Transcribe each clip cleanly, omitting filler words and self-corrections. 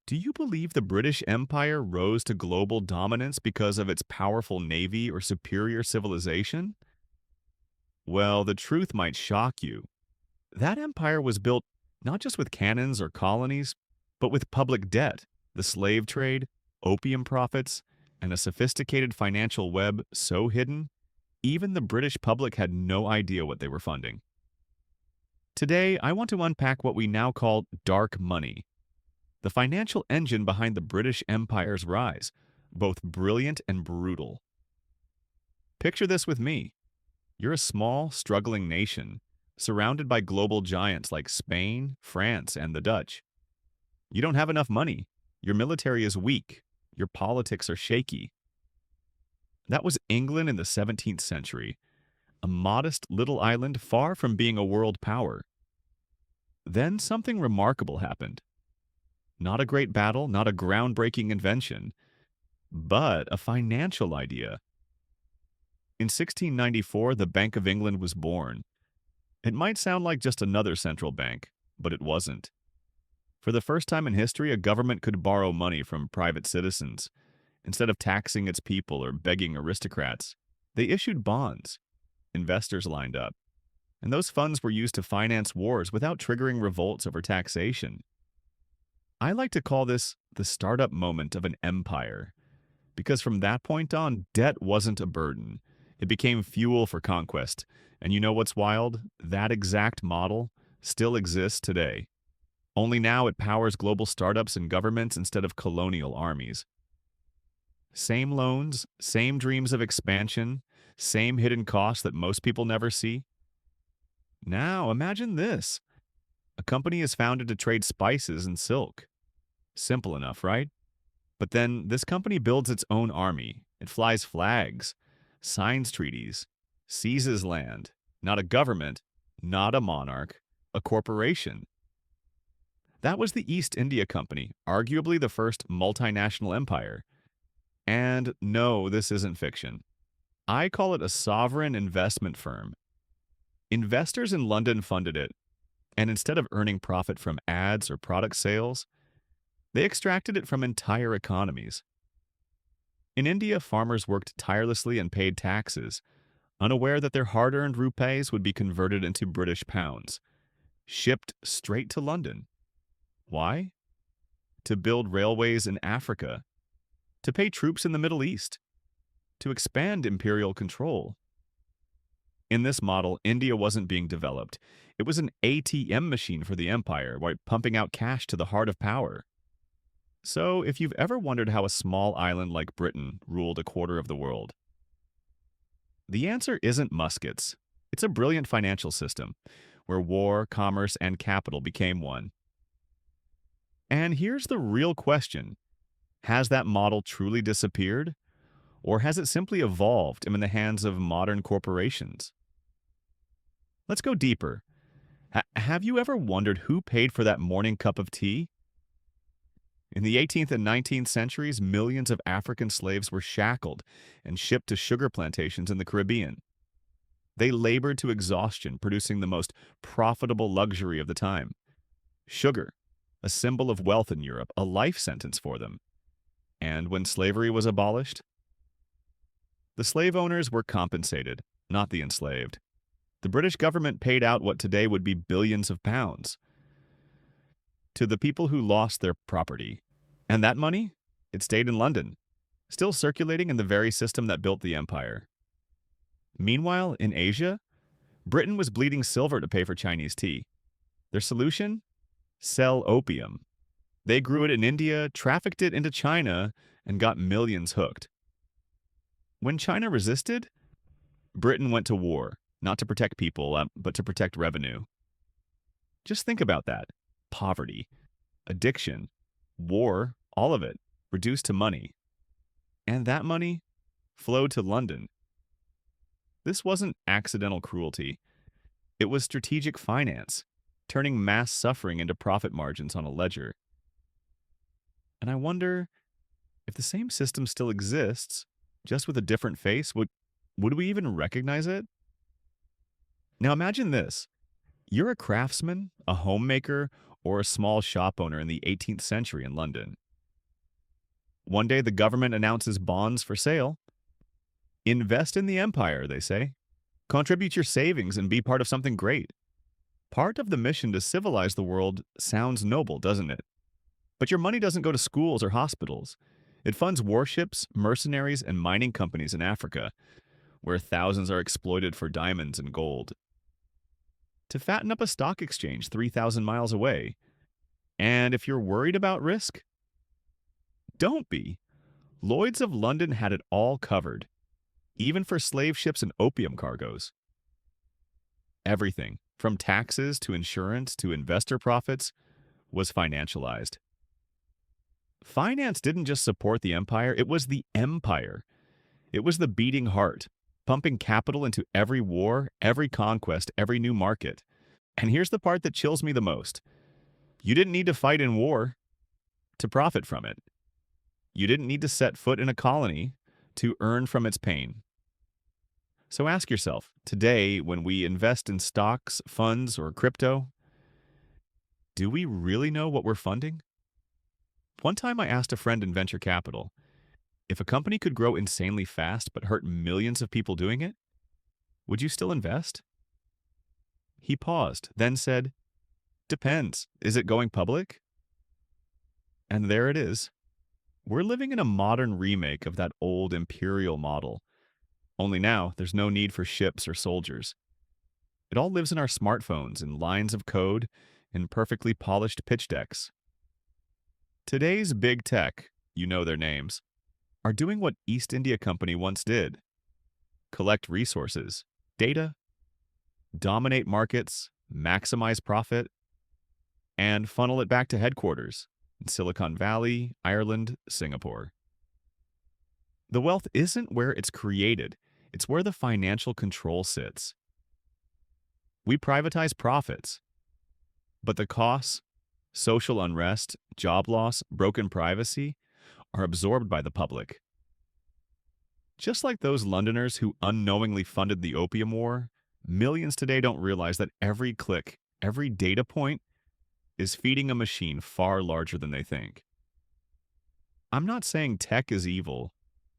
Do you believe the British Empire rose to global dominance because of its powerful navy or superior civilization? Well, the truth might shock you. That empire was built not just with cannons or colonies, but with public debt, the slave trade, opium profits, and a sophisticated financial web so hidden, even the British public had no idea what they were funding. Today, I want to unpack what we now call dark money, the financial engine behind the British Empire's rise, both brilliant and brutal. Picture this with me. You're a small, struggling nation, surrounded by global giants like Spain, France, and the Dutch. You don't have enough money. Your military is weak. Your politics are shaky. That was England in the 17th century, a modest little island far from being a world power. Then something remarkable happened. Not a great battle, not a groundbreaking invention, but a financial idea. In 1694, the Bank of England was born. It might sound like just another central bank, but it wasn't. For the first time in history, a government could borrow money from private citizens. Instead of taxing its people or begging aristocrats, they issued bonds. Investors lined up, and those funds were used to finance wars without triggering revolts over taxation. I like to call this the startup moment of an empire, because from that point on, debt wasn't a burden. It became fuel for conquest. And you know what's wild? That exact model still exists today. Only now it powers global startups and governments instead of colonial armies. Same loans, same dreams of expansion, same hidden costs that most people never see. Now, imagine this. A company is founded to trade spices and silk. Simple enough, right? But then this company builds its own army. It flies flags, signs treaties, seizes land. Not a government, not a monarch, a corporation. That was the East India Company, arguably the first multinational empire. And no, this isn't fiction. I call it a sovereign investment firm. Investors in London funded it, and instead of earning profit from ads or product sales, they extracted it from entire economies. In India, farmers worked tirelessly and paid taxes, unaware that their hard-earned rupees would be converted into British pounds, shipped straight to London. Why? To build railways in Africa, to pay troops in the Middle East, to expand imperial control. In this model, India wasn't being developed. It was an ATM machine for the empire, while pumping out cash to the heart of power. So, if you've ever wondered how a small island like Britain ruled a quarter of the world, the answer isn't muskets. It's a brilliant financial system, where war, commerce, and capital became one. And here's the real question. Has that model truly disappeared? Or has it simply evolved in the hands of modern corporations? Let's go deeper. Have you ever wondered who paid for that morning cup of tea? In the 18th and 19th centuries, millions of African slaves were shackled and shipped to sugar plantations in the Caribbean. They labored to exhaustion, producing the most profitable luxury of the time. Sugar, a symbol of wealth in Europe, a life sentence for them. And when slavery was abolished, the slave owners were compensated, not the enslaved. The British government paid out what today would be billions of pounds to the people who lost their property. And that money? It stayed in London, still circulating in the very system that built the empire. Meanwhile, in Asia, Britain was bleeding silver to pay for Chinese tea. Their solution? Sell opium. They grew it in India, trafficked it into China, and got millions hooked. When China resisted, Britain went to war, not to protect people, but to protect revenue. Just think about that. Poverty, addiction, war, all of it, reduced to money. And that money flowed to London. This wasn't accidental cruelty. It was strategic finance, turning mass suffering into profit margins on a ledger. And I wonder if the same system still exists, just with a different face, would we even recognize it? Now imagine this. You're a craftsman, a homemaker, or a small shop owner in the 18th century in London. One day, the government announces bonds for sale. Invest in the empire, they say. Contribute your savings and be part of something great. Part of the mission to civilize the world sounds noble, doesn't it? But your money doesn't go to schools or hospitals. It funds warships, mercenaries, and mining companies in Africa, where thousands are exploited for diamonds and gold. To fatten up a stock exchange 3,000 miles away. And if you're worried about risk, don't be. Lloyd's of London had it all covered, even for slave ships and opium cargoes. Everything, from taxes to insurance to investor profits, was financialized. Finance didn't just support the empire, it was the empire. It was the beating heart, pumping capital into every war, every conquest, every new market. And here's the part that chills me the most. You didn't need to fight in war to profit from it. You didn't need to set foot in a colony to earn from its pain. So ask yourself, today, when we invest in stocks, funds, or crypto, do we really know what we're funding? One time I asked a friend in venture capital, if a company could grow insanely fast but hurt millions of people doing it, would you still invest? He paused, then said, depends. Is it going public? And there it is. We're living in a modern remake of that old imperial model. Only now, there's no need for ships or soldiers. It all lives in our smartphones, in lines of code, in perfectly polished pitch decks. Today's big tech, you know their names, are doing what East India Company once did. Collect resources, data, dominate markets, maximize profit, and funnel it back to headquarters in Silicon Valley, Ireland, Singapore. The wealth isn't where it's created, it's where the financial control sits. We privatize profits, but the costs, social unrest, job loss, broken privacy, are absorbed by the public. Just like those Londoners who unknowingly funded the Opium War, millions today don't realize that every click, every data point, is feeding a machine far larger than they think. I'm not saying tech is evil,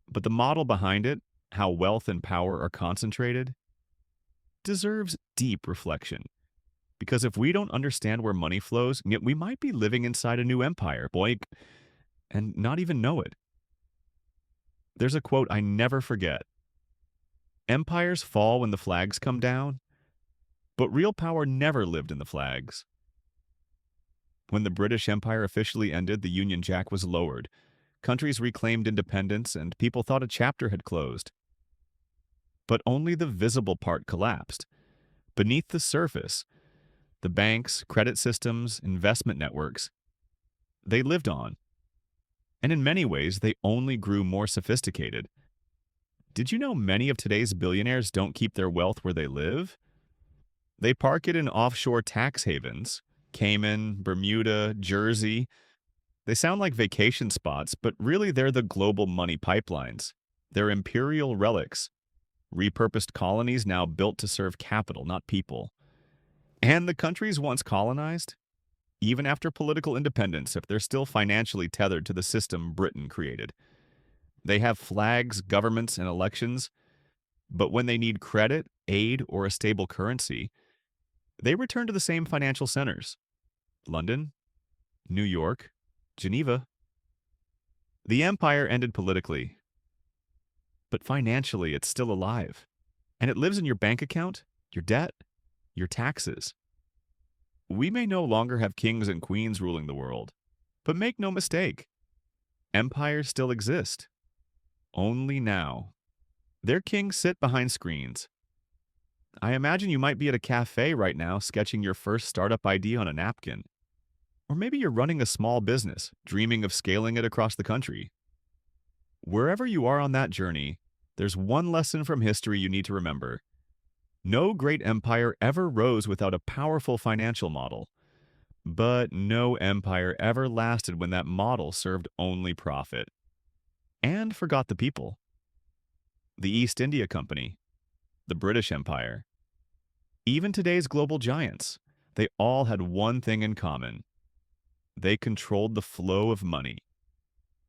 but the model behind it, how wealth and power are concentrated, deserves deep reflection. Because if we don't understand where money flows, we might be living inside a new empire, boy, and not even know it. There's a quote I never forget. Empires fall when the flags come down, but real power never lived in the flags. When the British Empire officially ended, the Union Jack was lowered. Countries reclaimed independence, and people thought a chapter had closed. But only the visible part collapsed. Beneath the surface, the banks, credit systems, investment networks, they lived on. And in many ways, they only grew more sophisticated. Did you know many of today's billionaires don't keep their wealth where they live? They park it in offshore tax havens, Cayman, Bermuda, Jersey. They sound like vacation spots, but really they're the global money pipelines. They're imperial relics, repurposed colonies now built to serve capital, not people. And the countries once colonized, even after political independence, if they're still financially tethered to the system Britain created. They have flags, governments, and elections, but when they need credit, aid, or a stable currency, they return to the same financial centers: London, New York, Geneva. The empire ended politically, but financially it's still alive. And it lives in your bank account, your debt, your taxes. We may no longer have kings and queens ruling the world, but make no mistake, empires still exist. Only now. Their kings sit behind screens. I imagine you might be at a cafe right now sketching your first startup idea on a napkin. Or maybe you're running a small business, dreaming of scaling it across the country. Wherever you are on that journey, there's one lesson from history you need to remember. No great empire ever rose without a powerful financial model. But no empire ever lasted when that model served only profit. And forgot the people. The East India Company, the British Empire, even today's global giants, they all had one thing in common. They controlled the flow of money.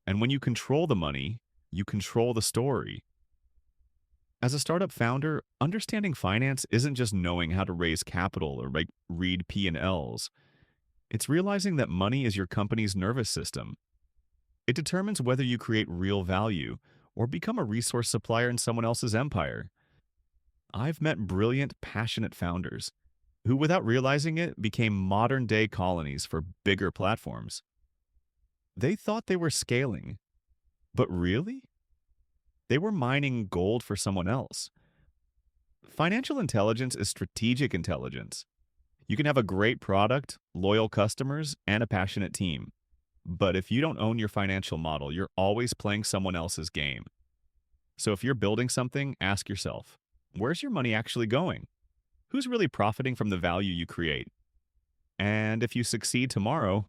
And when you control the money, you control the story. As a startup founder, understanding finance isn't just knowing how to raise capital or read P&Ls. It's realizing that money is your company's nervous system. It determines whether you create real value or become a resource supplier in someone else's empire. I've met brilliant, passionate founders who, without realizing it, became modern day colonies for bigger platforms. They thought they were scaling, but really? They were mining gold for someone else. Financial intelligence is strategic intelligence. You can have a great product, loyal customers, and a passionate team. But if you don't own your financial model, you're always playing someone else's game. So if you're building something, ask yourself, where's your money actually going? Who's really profiting from the value you create? And if you succeed tomorrow,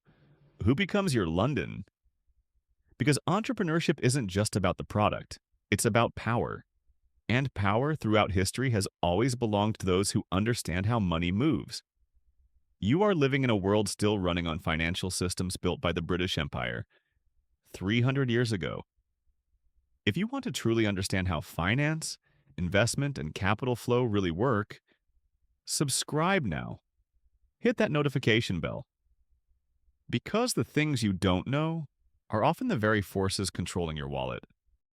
who becomes your London? Because entrepreneurship isn't just about the product, it's about power. And power throughout history has always belonged to those who understand how money moves. You are living in a world still running on financial systems built by the British Empire 300 years ago. If you want to truly understand how finance, investment, and capital flow really work, subscribe now. Hit that notification bell. Because the things you don't know are often the very forces controlling your wallet.